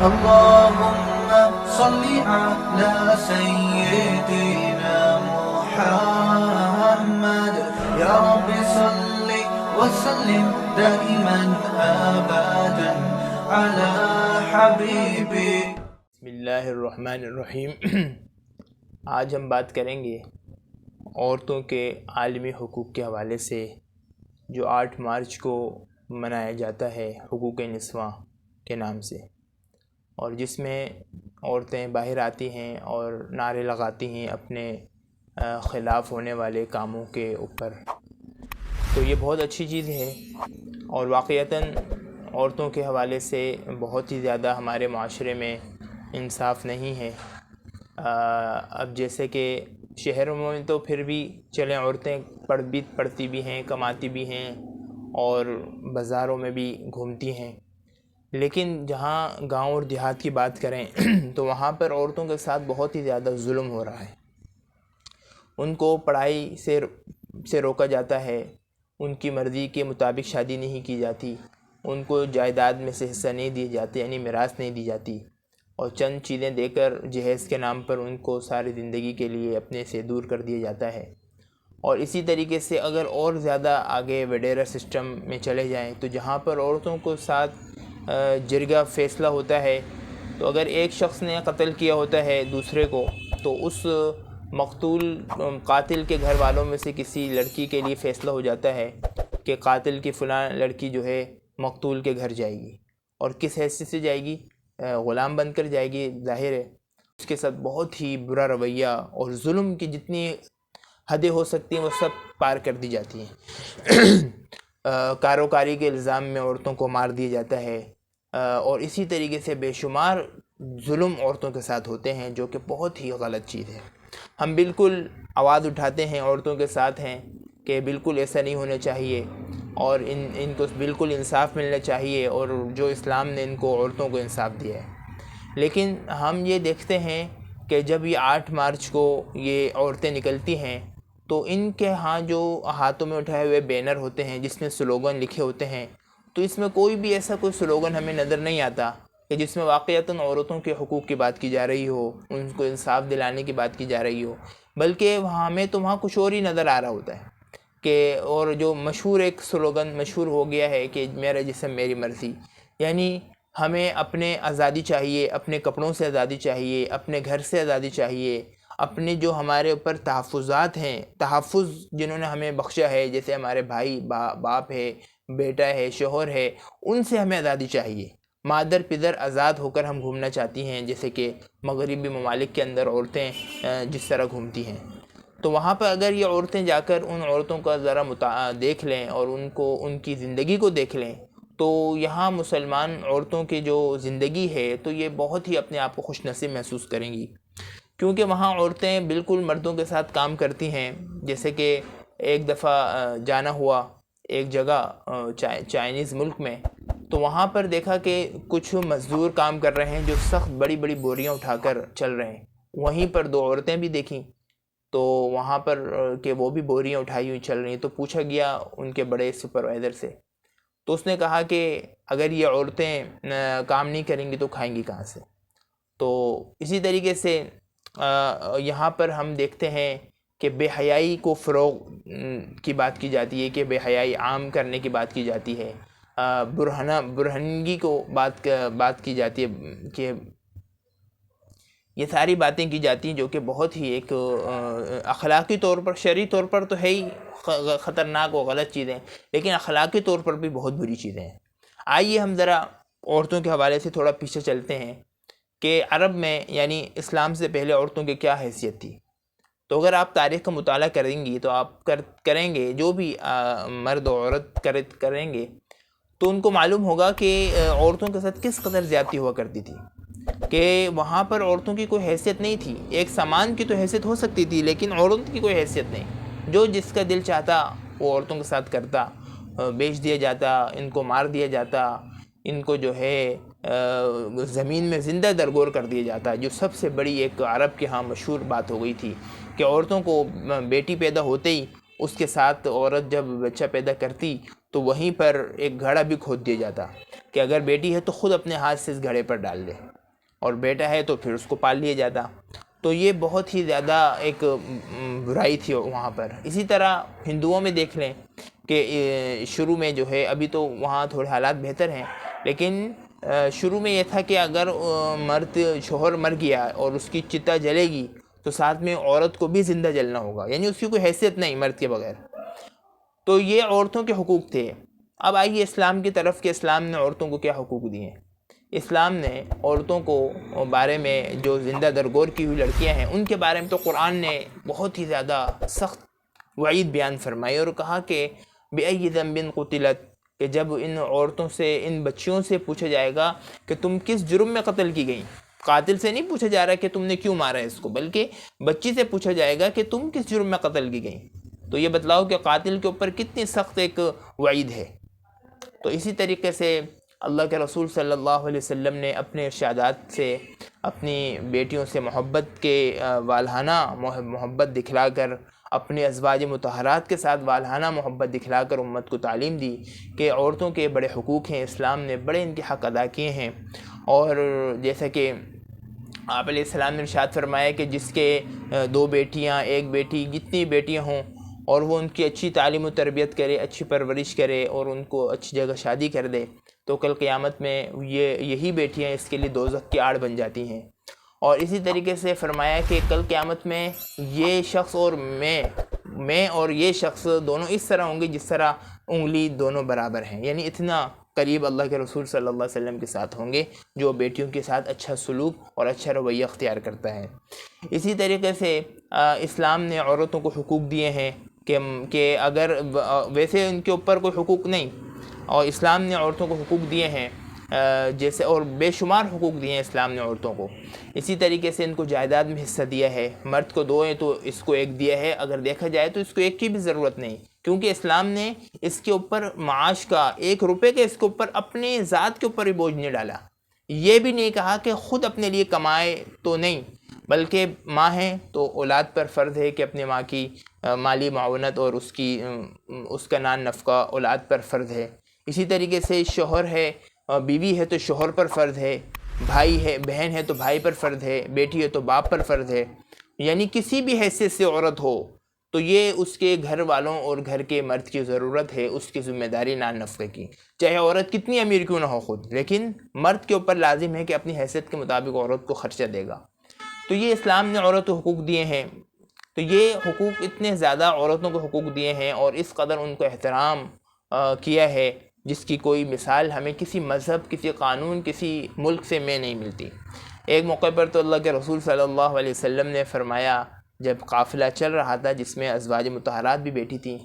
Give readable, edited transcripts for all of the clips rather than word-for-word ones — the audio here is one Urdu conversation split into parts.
اللهم صل على سيدنا محمد يا رب صل وسلم دائما أبدا على حبيبي. بسم اللہ الرحمن الرحیم. آج ہم بات کریں گے عورتوں کے عالمی حقوق کے حوالے سے، جو 8 مارچ کو منایا جاتا ہے حقوق نسواں کے نام سے، اور جس میں عورتیں باہر آتی ہیں اور نعرے لگاتی ہیں اپنے خلاف ہونے والے کاموں کے اوپر. تو یہ بہت اچھی چیز ہے، اور واقعتاً عورتوں کے حوالے سے بہت ہی زیادہ ہمارے معاشرے میں انصاف نہیں ہے. اب جیسے کہ شہروں میں تو پھر بھی چلیں، عورتیں پڑھتی بھی ہیں، کماتی بھی ہیں، اور بازاروں میں بھی گھومتی ہیں، لیکن جہاں گاؤں اور دیہات کی بات کریں تو وہاں پر عورتوں کے ساتھ بہت ہی زیادہ ظلم ہو رہا ہے. ان کو پڑھائی سے روکا جاتا ہے، ان کی مرضی کے مطابق شادی نہیں کی جاتی، ان کو جائیداد میں سے حصہ نہیں دیے جاتے، یعنی میراث نہیں دی جاتی، اور چند چیزیں دے کر جہیز کے نام پر ان کو ساری زندگی کے لیے اپنے سے دور کر دیا جاتا ہے. اور اسی طریقے سے اگر اور زیادہ آگے وڈیرا سسٹم میں چلے جائیں تو جہاں پر عورتوں کو ساتھ جرگہ فیصلہ ہوتا ہے، تو اگر ایک شخص نے قتل کیا ہوتا ہے دوسرے کو، تو اس مقتول قاتل کے گھر والوں میں سے کسی لڑکی کے لیے فیصلہ ہو جاتا ہے کہ قاتل کی فلاں لڑکی جو ہے مقتول کے گھر جائے گی. اور کس حیثیت سے جائے گی؟ غلام بن کر جائے گی. ظاہر ہے اس کے ساتھ بہت ہی برا رویہ اور ظلم کی جتنی حدیں ہو سکتی ہیں وہ سب پار کر دی جاتی ہیں. کاروکاری کے الزام میں عورتوں کو مار دیا جاتا ہے، اور اسی طریقے سے بے شمار ظلم عورتوں کے ساتھ ہوتے ہیں، جو کہ بہت ہی غلط چیز ہے. ہم بالکل آواز اٹھاتے ہیں، عورتوں کے ساتھ ہیں کہ بالکل ایسا نہیں ہونا چاہیے، اور ان کو بالکل انصاف ملنا چاہیے، اور جو اسلام نے ان کو عورتوں کو انصاف دیا ہے. لیکن ہم یہ دیکھتے ہیں کہ جب یہ 8 مارچ کو یہ عورتیں نکلتی ہیں تو ان کے ہاں جو ہاتھوں میں اٹھائے ہوئے بینر ہوتے ہیں جس میں سلوگن لکھے ہوتے ہیں، تو اس میں کوئی بھی ایسا کوئی سلوگن ہمیں نظر نہیں آتا کہ جس میں واقعتاً عورتوں کے حقوق کی بات کی جا رہی ہو، ان کو انصاف دلانے کی بات کی جا رہی ہو، بلکہ ہمیں تو وہاں کچھ اور ہی نظر آ رہا ہوتا ہے. کہ اور جو مشہور ایک سلوگن مشہور ہو گیا ہے کہ میرا جسم میری مرضی، یعنی ہمیں اپنے آزادی چاہیے، اپنے کپڑوں سے آزادی چاہیے، اپنے گھر سے آزادی چاہیے، اپنے جو ہمارے اوپر تحفظات ہیں، تحفظ جنہوں نے ہمیں بخشا ہے، جیسے ہمارے بھائی، باپ ہے، بیٹا ہے، شوہر ہے، ان سے ہمیں آزادی چاہیے. مادر پدر آزاد ہو کر ہم گھومنا چاہتی ہیں، جیسے کہ مغربی ممالک کے اندر عورتیں جس طرح گھومتی ہیں. تو وہاں پر اگر یہ عورتیں جا کر ان عورتوں کا ذرا دیکھ لیں اور ان کی زندگی کو دیکھ لیں، تو یہاں مسلمان عورتوں کی جو زندگی ہے تو یہ بہت ہی اپنے آپ کو خوش نصیب محسوس کریں گی، کیونکہ وہاں عورتیں بالکل مردوں کے ساتھ کام کرتی ہیں. جیسے کہ ایک دفعہ جانا ہوا ایک جگہ چائنیز ملک میں، تو وہاں پر دیکھا کہ کچھ مزدور کام کر رہے ہیں جو سخت بڑی بڑی بوریاں اٹھا کر چل رہے ہیں. وہیں پر 2 عورتیں بھی دیکھیں تو وہاں پر کہ وہ بھی بوریاں اٹھائی ہوئی چل رہی ہیں. تو پوچھا گیا ان کے بڑے سپروائزر سے، تو اس نے کہا کہ اگر یہ عورتیں کام نہیں کریں گی تو کھائیں گی کہاں سے. تو اسی طریقے سے یہاں پر ہم دیکھتے ہیں کہ بے حیائی کو فروغ کی بات کی جاتی ہے، کہ بے حیائی عام کرنے کی بات کی جاتی ہے، برہنگی کو بات کی جاتی ہے، کہ یہ ساری باتیں کی جاتی ہیں جو کہ بہت ہی ایک اخلاقی طور پر، شرعی طور پر تو ہے ہی خطرناک و غلط چیزیں، لیکن اخلاقی طور پر بھی بہت بری چیزیں ہیں. آئیے ہم ذرا عورتوں کے حوالے سے تھوڑا پیچھے چلتے ہیں کہ عرب میں، یعنی اسلام سے پہلے عورتوں کی کیا حیثیت تھی. تو اگر آپ تاریخ کا مطالعہ کریں گی تو آپ کریں گے، جو بھی مرد و عورت کریں گے تو ان کو معلوم ہوگا کہ عورتوں کے ساتھ کس قدر زیادتی ہوا کرتی تھی. کہ وہاں پر عورتوں کی کوئی حیثیت نہیں تھی. ایک سامان کی تو حیثیت ہو سکتی تھی، لیکن عورتوں کی کوئی حیثیت نہیں. جو جس کا دل چاہتا وہ عورتوں کے ساتھ کرتا، بیچ دیا جاتا، ان کو مار دیا جاتا، ان کو جو ہے زمین میں زندہ درگور کر دیا جاتا. جو سب سے بڑی ایک عرب کے ہاں مشہور بات ہو گئی تھی کہ عورتوں کو بیٹی پیدا ہوتے ہی اس کے ساتھ عورت جب بچہ پیدا کرتی تو وہیں پر ایک گھڑا بھی کھود دیا جاتا کہ اگر بیٹی ہے تو خود اپنے ہاتھ سے اس گھڑے پر ڈال دے، اور بیٹا ہے تو پھر اس کو پال لیا جاتا۔ تو یہ بہت ہی زیادہ ایک برائی تھی وہاں پر۔ اسی طرح ہندوؤں میں دیکھ لیں کہ شروع میں جو ہے، ابھی تو وہاں تھوڑے حالات بہتر ہیں، لیکن شروع میں یہ تھا کہ اگر شوہر مر گیا اور اس کی چتا جلے گی تو ساتھ میں عورت کو بھی زندہ جلنا ہوگا، یعنی اس کی کوئی حیثیت نہیں مرد کے بغیر۔ تو یہ عورتوں کے حقوق تھے۔ اب آئیے اسلام کی طرف کہ اسلام نے عورتوں کو کیا حقوق دیے ہیں۔ اسلام نے عورتوں کو بارے میں جو زندہ درگور کی ہوئی لڑکیاں ہیں ان کے بارے میں تو قرآن نے بہت ہی زیادہ سخت وعید بیان فرمائی اور کہا کہ بِأَيِّ ذَنبٍ قُتِلَتْ، کہ جب ان عورتوں سے، ان بچیوں سے پوچھا جائے گا کہ تم کس جرم میں قتل کی گئیں۔ قاتل سے نہیں پوچھا جا رہا کہ تم نے کیوں مارا ہے اس کو، بلکہ بچی سے پوچھا جائے گا کہ تم کس جرم میں قتل کی گئیں۔ تو یہ بتلاؤ کہ قاتل کے اوپر کتنی سخت ایک وعید ہے۔ تو اسی طریقے سے اللہ کے رسول صلی اللہ علیہ وسلم نے اپنے ارشادات سے، اپنی بیٹیوں سے محبت کے والہانہ محبت دکھلا کر، اپنے ازواج مطہرات کے ساتھ والہانہ محبت دکھلا کر امت کو تعلیم دی کہ عورتوں کے بڑے حقوق ہیں، اسلام نے بڑے ان کے حق ادا کیے ہیں۔ اور جیسا کہ آپ علیہ السلام نے ارشاد فرمایا کہ جس کے 2 بیٹیاں، 1 بیٹی، جتنی بیٹیاں ہوں اور وہ ان کی اچھی تعلیم و تربیت کرے، اچھی پرورش کرے اور ان کو اچھی جگہ شادی کر دے تو کل قیامت میں یہی بیٹیاں اس کے لیے دوزخ کی آڑ بن جاتی ہیں۔ اور اسی طریقے سے فرمایا کہ کل قیامت میں یہ شخص اور میں اور یہ شخص دونوں اس طرح ہوں گے جس طرح انگلی دونوں برابر ہیں، یعنی اتنا قریب اللہ کے رسول صلی اللہ علیہ وسلم کے ساتھ ہوں گے جو بیٹیوں کے ساتھ اچھا سلوک اور اچھا رویہ اختیار کرتا ہے۔ اسی طریقے سے اسلام نے عورتوں کو حقوق دیے ہیں کہ اگر ویسے ان کے اوپر کوئی حقوق نہیں، اور اسلام نے عورتوں کو حقوق دیے ہیں جیسے، اور بے شمار حقوق دیے ہیں اسلام نے عورتوں کو۔ اسی طریقے سے ان کو جائیداد میں حصہ دیا ہے، مرد کو 2 ہیں تو اس کو 1 دیا ہے، اگر دیکھا جائے تو اس کو 1 کی بھی ضرورت نہیں، کیونکہ اسلام نے اس کے اوپر معاش کا 1 روپے کے اس کے اوپر اپنے ذات کے اوپر بھی بوجھ نہیں ڈالا۔ یہ بھی نہیں کہا کہ خود اپنے لیے کمائے تو نہیں، بلکہ ماں ہے تو اولاد پر فرض ہے کہ اپنے ماں کی مالی معاونت اور اس کا نان نفقہ اولاد پر فرض ہے۔ اسی طریقے سے شوہر ہے، بیوی ہے تو شوہر پر فرض ہے، بھائی ہے، بہن ہے تو بھائی پر فرض ہے، بیٹی ہے تو باپ پر فرض ہے۔ یعنی کسی بھی حیثیت سے عورت ہو تو یہ اس کے گھر والوں اور گھر کے مرد کی ضرورت ہے، اس کی ذمہ داری نان نفقے کی، چاہے عورت کتنی امیر کیوں نہ ہو خود، لیکن مرد کے اوپر لازم ہے کہ اپنی حیثیت کے مطابق عورت کو خرچہ دے گا۔ تو یہ اسلام نے عورت کو حقوق دیے ہیں۔ تو یہ حقوق اتنے زیادہ عورتوں کو حقوق دیے ہیں اور اس قدر ان کو احترام کیا ہے جس کی کوئی مثال ہمیں کسی مذہب، کسی قانون، کسی ملک سے میں نہیں ملتی۔ ایک موقع پر تو اللہ کے رسول صلی اللہ علیہ وسلم نے فرمایا، جب قافلہ چل رہا تھا جس میں ازواج مطہرات بھی بیٹھی تھیں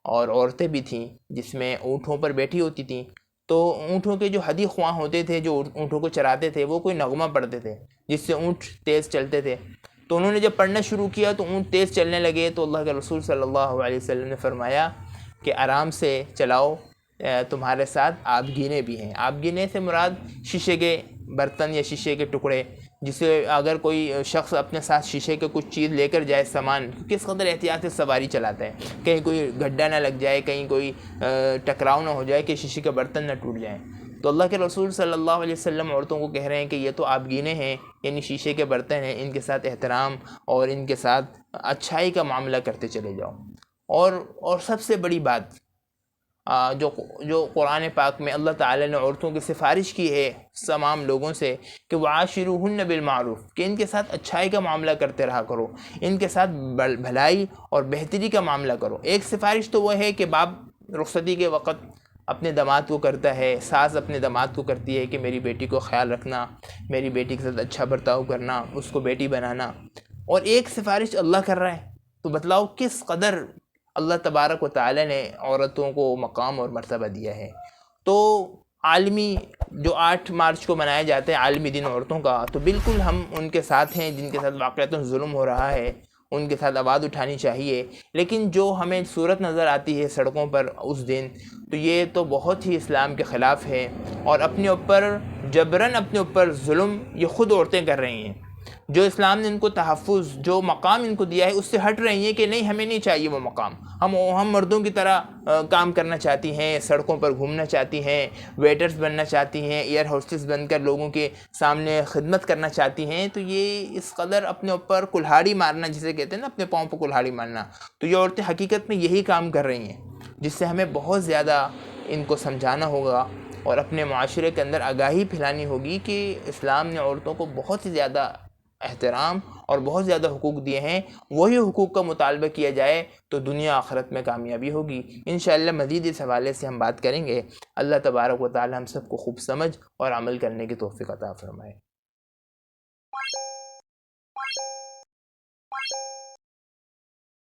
اور عورتیں بھی تھیں، جس میں اونٹوں پر بیٹھی ہوتی تھیں، تو اونٹوں کے جو ہدی خواں ہوتے تھے جو اونٹوں کو چراتے تھے وہ کوئی نغمہ پڑھتے تھے جس سے اونٹ تیز چلتے تھے۔ تو انہوں نے جب پڑھنا شروع کیا تو اونٹ تیز چلنے لگے، تو اللہ کے رسول صلی اللہ علیہ وسلم نے فرمایا کہ آرام سے چلاؤ، تمہارے ساتھ آبگینے بھی ہیں۔ آبگینے سے مراد شیشے کے برتن یا شیشے کے ٹکڑے، جسے اگر کوئی شخص اپنے ساتھ شیشے کے کچھ چیز لے کر جائے سامان، کس قدر احتیاط سے سواری چلاتا ہے، کہیں کوئی گڈھا نہ لگ جائے، کہیں کوئی ٹکراؤ نہ ہو جائے کہ شیشے کے برتن نہ ٹوٹ جائیں۔ تو اللہ کے رسول صلی اللہ علیہ وسلم عورتوں کو کہہ رہے ہیں کہ یہ تو آبگینے ہیں، یعنی شیشے کے برتن ہیں، ان کے ساتھ احترام اور ان کے ساتھ اچھائی کا معاملہ کرتے چلے جاؤ۔ اور سب سے بڑی بات جو قرآن پاک میں اللہ تعالی نے عورتوں کی سفارش کی ہے تمام لوگوں سے کہ وعاشروہن بالمعروف، کہ ان کے ساتھ اچھائی کا معاملہ کرتے رہا کرو، ان کے ساتھ بھلائی اور بہتری کا معاملہ کرو۔ ایک سفارش تو وہ ہے کہ باپ رخصتی کے وقت اپنے داماد کو کرتا ہے، ساس اپنے داماد کو کرتی ہے کہ میری بیٹی کو خیال رکھنا، میری بیٹی کے ساتھ اچھا برتاؤ کرنا، اس کو بیٹی بنانا، اور ایک سفارش اللہ کر رہا ہے۔ تو بتلاؤ کس قدر اللہ تبارک و تعالی نے عورتوں کو مقام اور مرتبہ دیا ہے۔ تو عالمی جو 8 مارچ کو منایا جاتا ہے عالمی دن عورتوں کا، تو بالکل ہم ان کے ساتھ ہیں جن کے ساتھ واقعتاً ظلم ہو رہا ہے، ان کے ساتھ آواز اٹھانی چاہیے، لیکن جو ہمیں صورت نظر آتی ہے سڑکوں پر اس دن، تو یہ تو بہت ہی اسلام کے خلاف ہے، اور اپنے اوپر جبراً اپنے اوپر ظلم یہ خود عورتیں کر رہی ہیں۔ جو اسلام نے ان کو تحفظ، جو مقام ان کو دیا ہے، اس سے ہٹ رہی ہیں کہ نہیں ہمیں نہیں چاہیے وہ مقام، ہم مردوں کی طرح کام کرنا چاہتی ہیں، سڑکوں پر گھومنا چاہتی ہیں، ویٹرز بننا چاہتی ہیں، ایئر ہوسٹس بن کر لوگوں کے سامنے خدمت کرنا چاہتی ہیں۔ تو یہ اس قدر اپنے اوپر کلہاڑی مارنا، جسے کہتے ہیں نا اپنے پاؤں پہ کلہاڑی مارنا، تو یہ عورتیں حقیقت میں یہی کام کر رہی ہیں، جس سے ہمیں بہت زیادہ ان کو سمجھانا ہوگا اور اپنے معاشرے کے اندر آگاہی پھیلانی ہوگی کہ اسلام نے عورتوں کو بہت ہی زیادہ احترام اور بہت زیادہ حقوق دیے ہیں، وہی حقوق کا مطالبہ کیا جائے تو دنیا آخرت میں کامیابی ہوگی۔ انشاءاللہ مزید اس حوالے سے ہم بات کریں گے۔ اللہ تبارک و تعالی ہم سب کو خوب سمجھ اور عمل کرنے کی توفیق عطا فرمائے۔